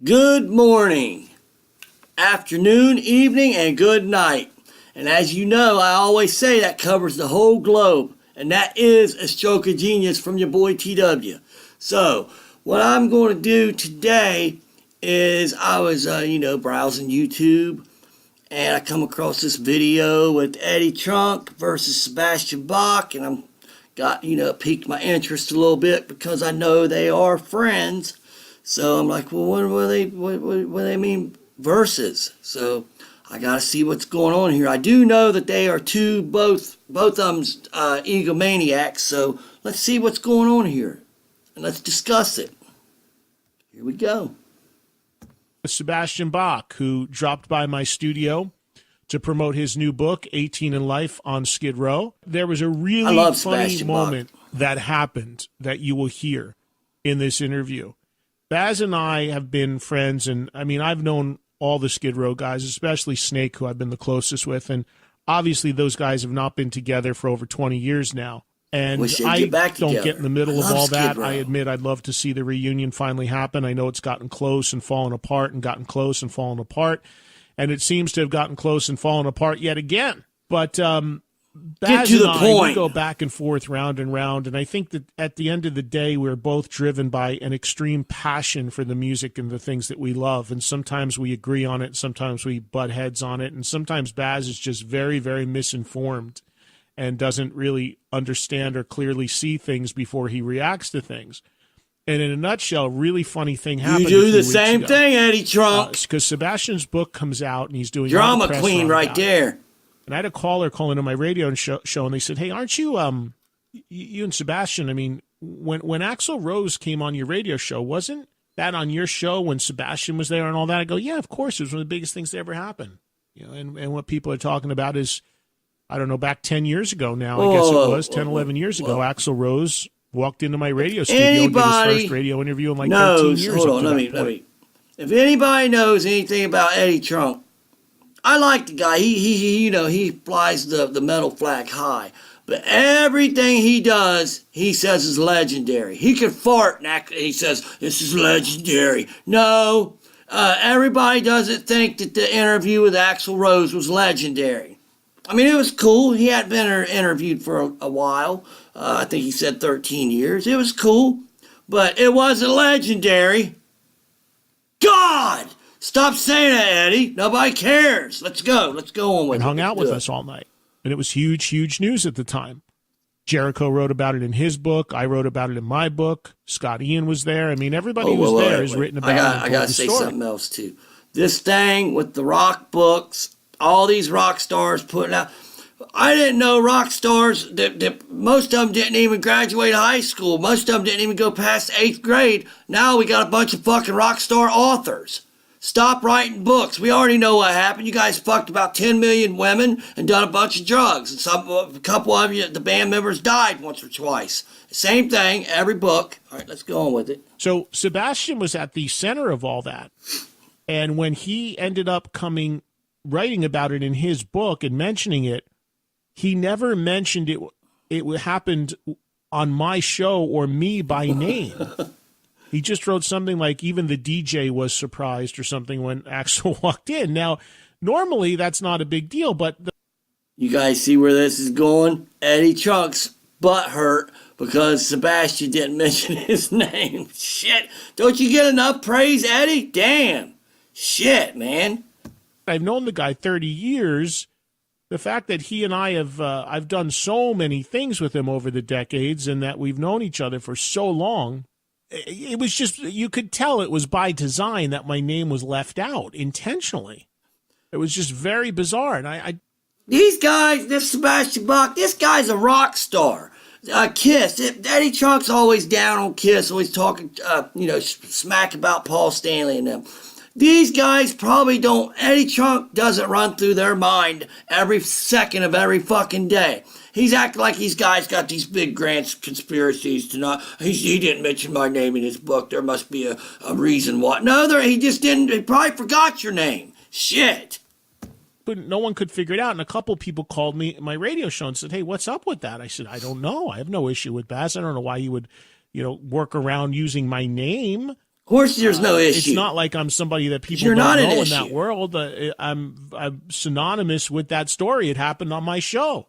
Good morning, afternoon, evening, and good night. And as you know, I always say that covers the whole globe. And that is a stroke of genius from your boy TW. So, what I'm going to do today is I was, browsing YouTube. And I come across this video with Eddie Trunk versus Sebastian Bach. And I'm piqued my interest a little bit because I know they are friends. So I'm like, well, what do they mean versus? So I got to see what's going on here. I do know that they are both of them's egomaniacs. So let's see what's going on here. And let's discuss it. Here we go. Sebastian Bach, who dropped by my studio to promote his new book, 18 in Life on Skid Row. There was a really funny moment that happened that you will hear in this interview. Baz and I have been friends, and I mean, I've known all the Skid Row guys, especially Snake, who I've been the closest with, and obviously those guys have not been together for over 20 years now. And I don't get in the middle of all that. I admit I'd love to see the reunion finally happen. I know it's gotten close and fallen apart and gotten close and fallen apart, and it seems to have gotten close and fallen apart yet again. But Baz and I, we go back and forth, round and round, and I think that at the end of the day, we're both driven by an extreme passion for the music and the things that we love, and sometimes we agree on it, sometimes we butt heads on it, and sometimes Baz is just very, very misinformed and doesn't really understand or clearly see things before he reacts to things. And in a nutshell, really funny thing happened. You do the same thing, Eddie Trunk. Because Sebastian's book comes out, and he's doing drama queen right there. And I had a caller call into my radio show, and they said, "Hey, aren't you, you and Sebastian? I mean, when Axl Rose came on your radio show, wasn't that on your show when Sebastian was there and all that?" I go, "Yeah, of course. It was one of the biggest things that ever happened." You know, and what people are talking about is, I don't know, back 10 years ago now. I guess it was 10, 11 years ago. Axl Rose walked into my radio studio and did his first radio interview in like 13 years. Hold on, let me. If anybody knows anything about Eddie Trunk, I like the guy. He flies the metal flag high. But everything he does, he says is legendary. He can fart and act, he says, this is legendary. No, everybody doesn't think that the interview with Axl Rose was legendary. I mean, it was cool. He hadn't been interviewed for a while. I think he said 13 years. It was cool. But it wasn't legendary. God! Stop saying that, Eddie. Nobody cares. Let's go. Let's go on with it. And hung out with us all night. And it was huge, huge news at the time. Jericho wrote about it in his book. I wrote about it in my book. Scott Ian was there. I mean, everybody who was there has written about it. I got to say something else, too. This thing with the rock books, all these rock stars putting out. I didn't know rock stars, that most of them didn't even graduate high school. Most of them didn't even go past 8th grade. Now we got a bunch of fucking rock star authors. Stop writing books. We already know what happened. You guys fucked about 10 million women and done a bunch of drugs. And a couple of you, the band members, died once or twice. Same thing, every book. All right, let's go on with it. So Sebastian was at the center of all that. And when he ended up writing about it in his book and mentioning it, he never mentioned it happened on my show or me by name. He just wrote something like, even the DJ was surprised or something when Axl walked in. Now, normally that's not a big deal, but... You guys see where this is going? Eddie Trunk's butt hurt because Sebastian didn't mention his name. Shit. Don't you get enough praise, Eddie? Damn. Shit, man. I've known the guy 30 years. The fact that he and I have, I've done so many things with him over the decades and that we've known each other for so long... It was just, you could tell it was by design that my name was left out intentionally. It was just very bizarre. And these guys, this Sebastian Bach, this guy's a rock star. Kiss. Eddie Trunk's always down on Kiss, always talking, smack about Paul Stanley and them. These guys probably don't, Eddie Trunk doesn't run through their mind every second of every fucking day. He's acting like these guys got these big grand conspiracies to not, he didn't mention my name in his book. There must be a reason why. No, he just didn't, he probably forgot your name. Shit. But no one could figure it out. And a couple people called me at my radio show and said, hey, what's up with that? I said, I don't know. I have no issue with Baz. I don't know why you would, work around using my name. course, there's no issue. It's not like I'm somebody that people You're don't not know an in issue. that world. I'm synonymous with that story. It happened on my show.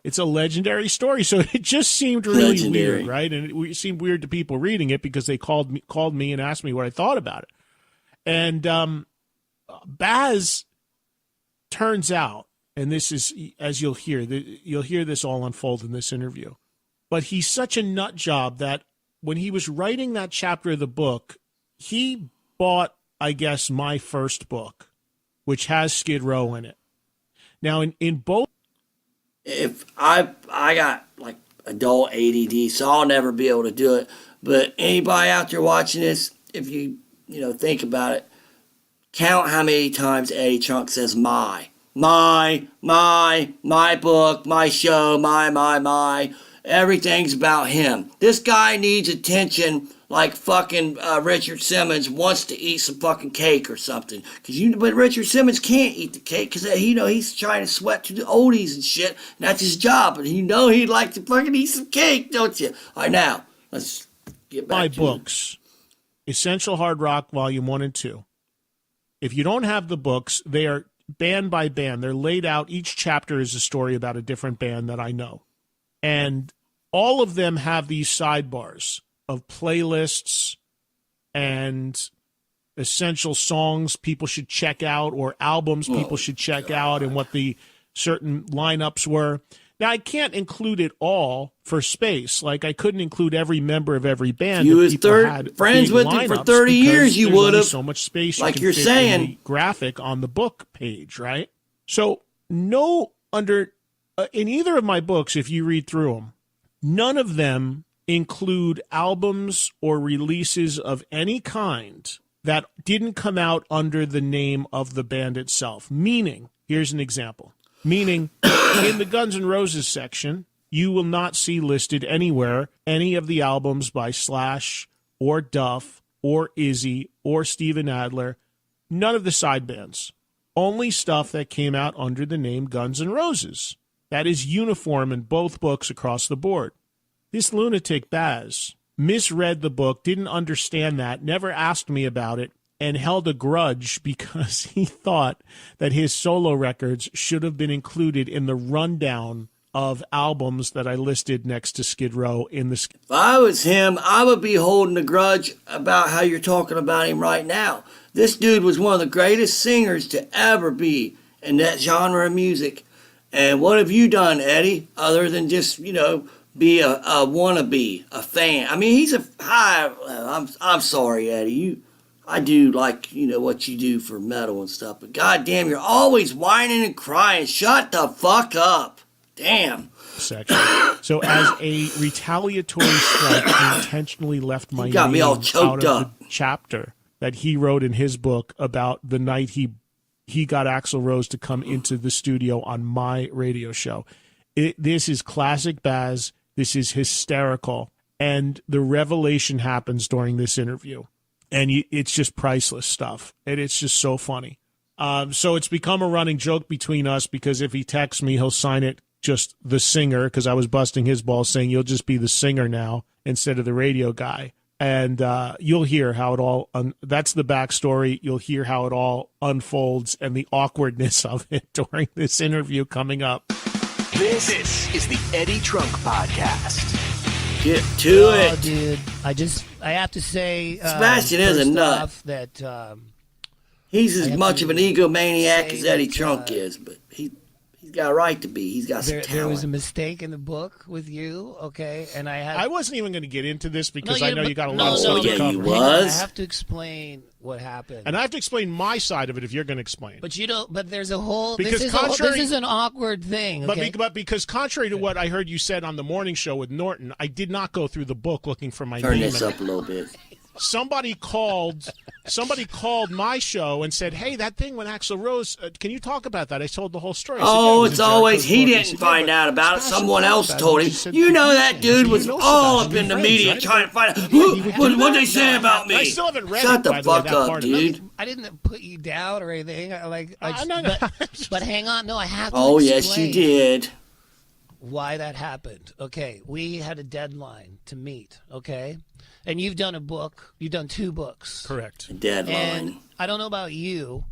It's a legendary story. So it just seemed really weird, right? And it seemed weird to people reading it because they called me and asked me what I thought about it. And Baz turns out, and this is, as you'll hear this all unfold in this interview, but he's such a nut job that when he was writing that chapter of the book, he bought, I guess, my first book, which has Skid Row in it. Now, in both... If I got, like, adult ADD, so I'll never be able to do it. But anybody out there watching this, if you think about it, count how many times Eddie Trunk says my book, my show, my. Everything's about him. This guy needs attention like fucking Richard Simmons wants to eat some fucking cake or something. But Richard Simmons can't eat the cake because he's trying to sweat to the oldies and shit. And that's his job. But he'd like to fucking eat some cake, don't you? All right, now, let's get back to books. Essential Hard Rock, Volume 1 and 2. If you don't have the books, they are band by band. They're laid out. Each chapter is a story about a different band that I know. And all of them have these sidebars of playlists and essential songs people should check out or albums people should check out and what the certain lineups were. Now, I can't include it all for space. Like, I couldn't include every member of every band. You was friends with them for 30 years, you would have. So much space like you can you're saying. In the graphic on the book page, right? So, in either of my books, if you read through them, none of them include albums or releases of any kind that didn't come out under the name of the band itself. Meaning, here's an example. Meaning, in the Guns N' Roses section, you will not see listed anywhere any of the albums by Slash or Duff or Izzy or Steven Adler. None of the side bands. Only stuff that came out under the name Guns N' Roses. That is uniform in both books across the board. This lunatic Baz misread the book, didn't understand that, never asked me about it, and held a grudge because he thought that his solo records should have been included in the rundown of albums that I listed next to Skid Row in the... If I was him, I would be holding a grudge about how you're talking about him right now. This dude was one of the greatest singers to ever be in that genre of music. And what have you done, Eddie, other than just, be a wannabe, a fan? I mean, I'm sorry, Eddie. I do like, what you do for metal and stuff, but goddamn, you're always whining and crying. Shut the fuck up. Damn. Section. So as a retaliatory strike, he intentionally left my got me name all choked out of up. the chapter that he wrote in his book about the night he got Axl Rose to come into the studio on my radio show. This is classic Baz. This is hysterical. And the revelation happens during this interview. And it's just priceless stuff. And it's just so funny. So it's become a running joke between us because if he texts me, he'll sign it just the singer, because I was busting his balls saying you'll just be the singer now instead of the radio guy. And you'll hear how it all, that's the backstory. You'll hear how it all unfolds and the awkwardness of it during this interview coming up. This is the Eddie Trunk Podcast. Get to it. Dude, I have to say, Sebastian is a nut. That he's as much of an egomaniac as Eddie Trunk is, but he's got a right to be. He's got some talent. There was a mistake in the book with you, okay? And I wasn't even going to get into this because I know you got a lot of stuff stuff to cover. You was. I have to explain what happened. And I have to explain my side of it if you're going to explain. But you don't. But there's a whole. Because this is an awkward thing. Okay? But because contrary to what I heard you said on the morning show with Norton, I did not go through the book looking for my name. Turn this up a little bit. Somebody called my show and said, "Hey, that thing when Axl Rose, can you talk about that?" I told the whole story. It's always he didn't find out about it. Someone else told him. That dude was all up in the media trying to find out what they say about me. I still haven't read Shut it, the fuck up, dude. I didn't put you down or anything. But hang on. No, I have to. Oh yes, you did. Why that happened? Okay, we had a deadline to meet. Okay. and you've done a book. You've done 2 books. Correct. Deadline. And I don't know about you,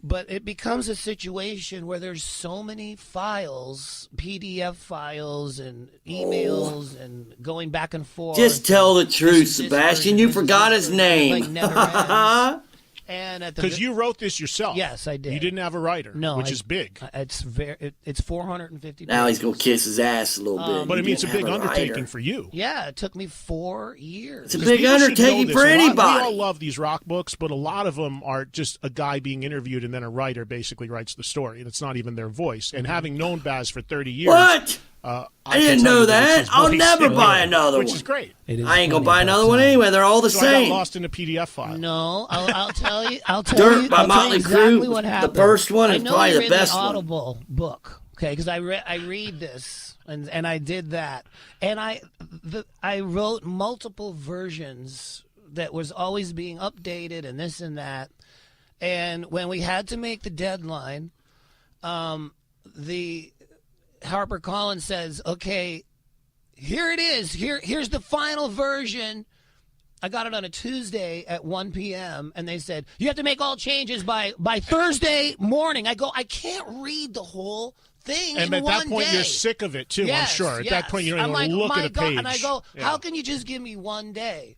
but it becomes a situation where there's so many files, PDF files and emails and going back and forth. Just tell the truth, Sebastian. You forgot his name. Like never ends. And because you wrote this yourself. Yes, I did. You didn't have a writer, which is big. It's it's 450 pages. Now he's gonna kiss his ass a little bit. But I mean, it's a big undertaking for you. Yeah, it took me 4 years. It's a big undertaking for anybody. We all love these rock books, but a lot of them are just a guy being interviewed and then a writer basically writes the story, and it's not even their voice. And having known Baz for 30 years, what? I didn't know that. I'll never buy another one. Which is great. I ain't gonna buy another one anyway. They're all the same. I got lost in a PDF file. No, I'll tell you. I'll tell Dirt you. by Motley exactly Crue. What happened. The first one is probably the best one. one. Audible book, okay? Because I read this and I did that, and I wrote multiple versions that was always being updated and this and that, and when we had to make the deadline, the HarperCollins says, okay, here it is. Here's the final version. I got it on a Tuesday at 1 p.m. and they said, you have to make all changes by Thursday morning. I go, I can't read the whole thing and in one day. at that point, you're sick of it, too, yes, I'm sure. At that point, you don't even look at a page. And I go, how can you just give me one day?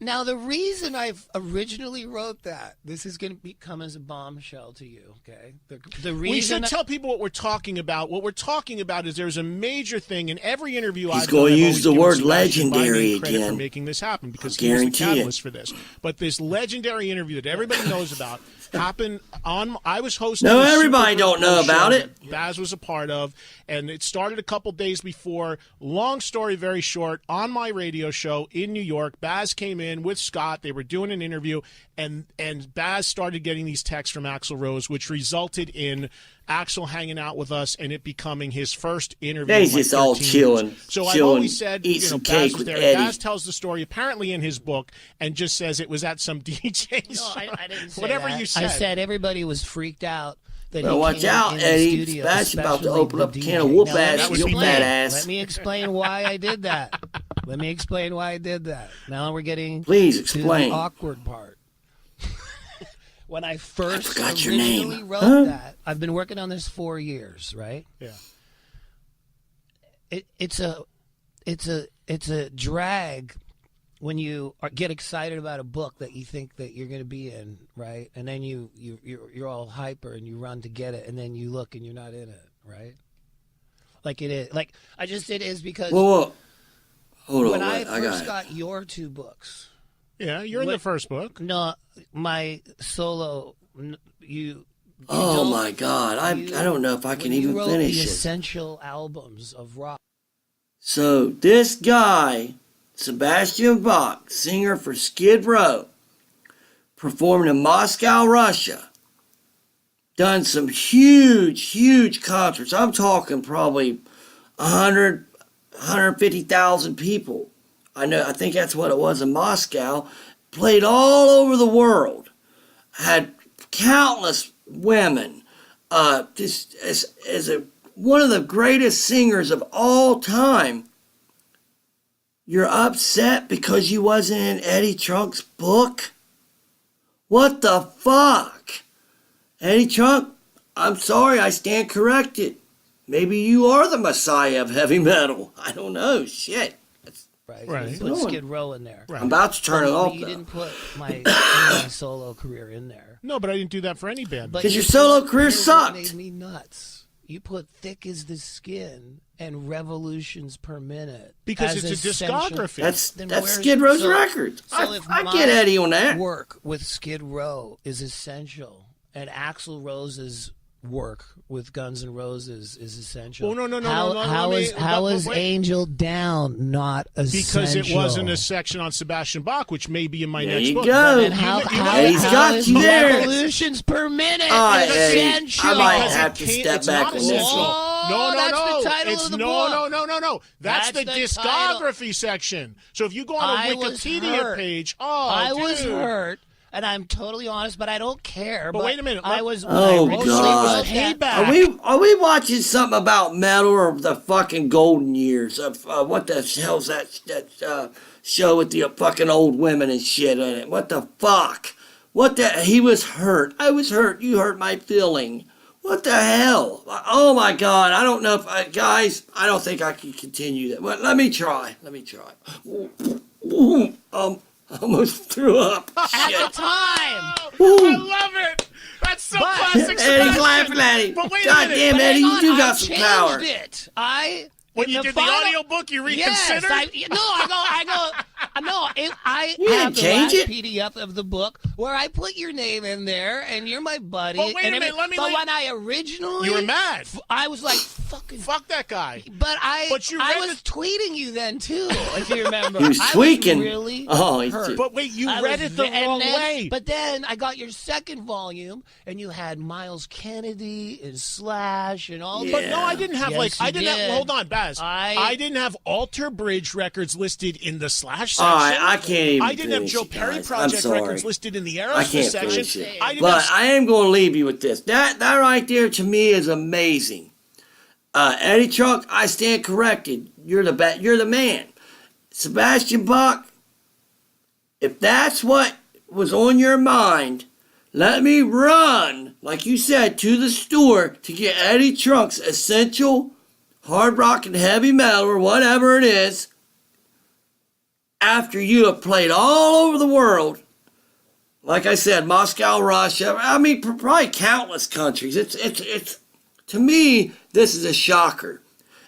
Now, the reason I originally wrote that, this is going to come as a bombshell to you, okay? The reason we should tell people what we're talking about. What we're talking about is there's a major thing in every interview I've done. He's going to use the word legendary again. For making this happen because he was the catalyst for this. But this legendary interview that everybody knows about happened on. I was hosting. No, everybody don't know about it. Baz was a part of, and it started a couple days before. Long story, very short. On my radio show in New York, Baz came in with Scott. They were doing an interview, and Baz started getting these texts from Axl Rose, which resulted in Axl hanging out with us and it becoming his first interview. He's just all chilling. So I've always said, Baz was there. Eddie. Baz tells the story apparently in his book and just says it was at some DJ's. No, I didn't say whatever that. you said. I said everybody was freaked out. Well, watch out, Eddie. Sebastian's about to open up a can of whoop ass, your fat ass. Let me explain why I did that. Now we're getting Please explain. to the awkward part. When I first originally wrote that, I've been working on this 4 years, right? Yeah. It's a drag when you get excited about a book that you think that you're going to be in, right? And then you're all hyper and you run to get it, and then you look and you're not in it, right? Like it is. Like it is because Hold on, when I first got your 2 books. Yeah, you're in the first book. No, my solo. Oh my God! I don't know if I can even finish the it. essential albums of rock. So this guy, Sebastian Bach, singer for Skid Row, performed in Moscow, Russia. Done some huge concerts. I'm talking probably 150,000 people. I think that's what it was in Moscow. Played all over the world. Had countless women. Just as one of the greatest singers of all time. You're upset because you wasn't in Eddie Trunk's book? What the fuck? Eddie Trunk, I'm sorry, I stand corrected. Maybe you are the messiah of heavy metal. I don't know. Shit. Right. You put Skid Row in there. Right. I'm about to turn it off, You though. didn't put my solo career in there. No, but I didn't do that for any band. Because your solo career sucked. Made me nuts. You put Thick as the Skin and Revolutions Per Minute. Because it's a discography. That's Skid Row's record. So if I get Eddie on that. Work with Skid Row is essential, and Axl Rose's work with Guns N' Roses is essential. Oh, no. How is Angel Down not essential? Because it wasn't a section on Sebastian Bach, which may be in my next book. There you And go. how got you there. Revolutions Per Minute Right, is Eddie, essential. I might have to step it's back not on this essential. one. Oh, that's the title of the book. No. That's the discography section. So if you go on a Wikipedia page, I was hurt. And I'm totally honest, but I don't care. But wait a minute. I was. Oh, God. Payback. Are we watching something about metal or the fucking golden years of what the hell's that show with the fucking old women and shit in it. What the fuck? What the? He was hurt. I was hurt. You hurt my feeling. What the hell? Oh my God. I don't know if, guys, I don't think I can continue that. Well, let me try. Almost threw up. At the time. I love it. That's so classic. Eddie's laughing at him. But wait a God minute. damn, Eddie, you do got some power. It. When you did the audiobook, you reconsidered? Yes, I You have didn't the change last it? PDF of the book where I put your name in there, and you're my buddy. But wait a minute, when I originally... You were mad. I was like, fucking... Fuck that guy. But I was tweeting you then, too, if you remember. He was tweaking. Was really he's hurt. But wait, you read it the wrong way. But then I got your second volume, and you had Miles Kennedy and Slash and all Yeah. But no, I didn't have Yes, I you didn't have, did. hold on, Baz. I didn't have Alter Bridge records listed in the Slash section. All right, I can't even I didn't have finish Joe it, Perry guys. Project I'm sorry. records listed in the I Aerosmith can't section. finish it. I didn't But have, I am going to leave you with this. That right there to me is amazing. Eddie Trunk, I stand corrected. You're the man. Sebastian Bach, if that's what was on your mind, let me run, like you said, to the store to get Eddie Trunk's Essential Hard Rock and Heavy Metal or whatever it is, after you have played all over the world. Like I said, Moscow, Russia, I mean, probably countless countries. It's to me, this is a shocker.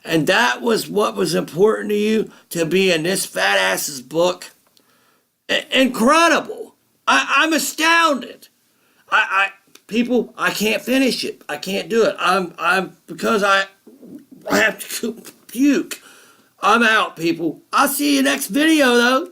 And that was what was important to you, to be in this fat ass's book. Incredible. I'm astounded. People, I can't finish it. I can't do it. Because I have to puke. I'm out, people. I'll see you next video, though.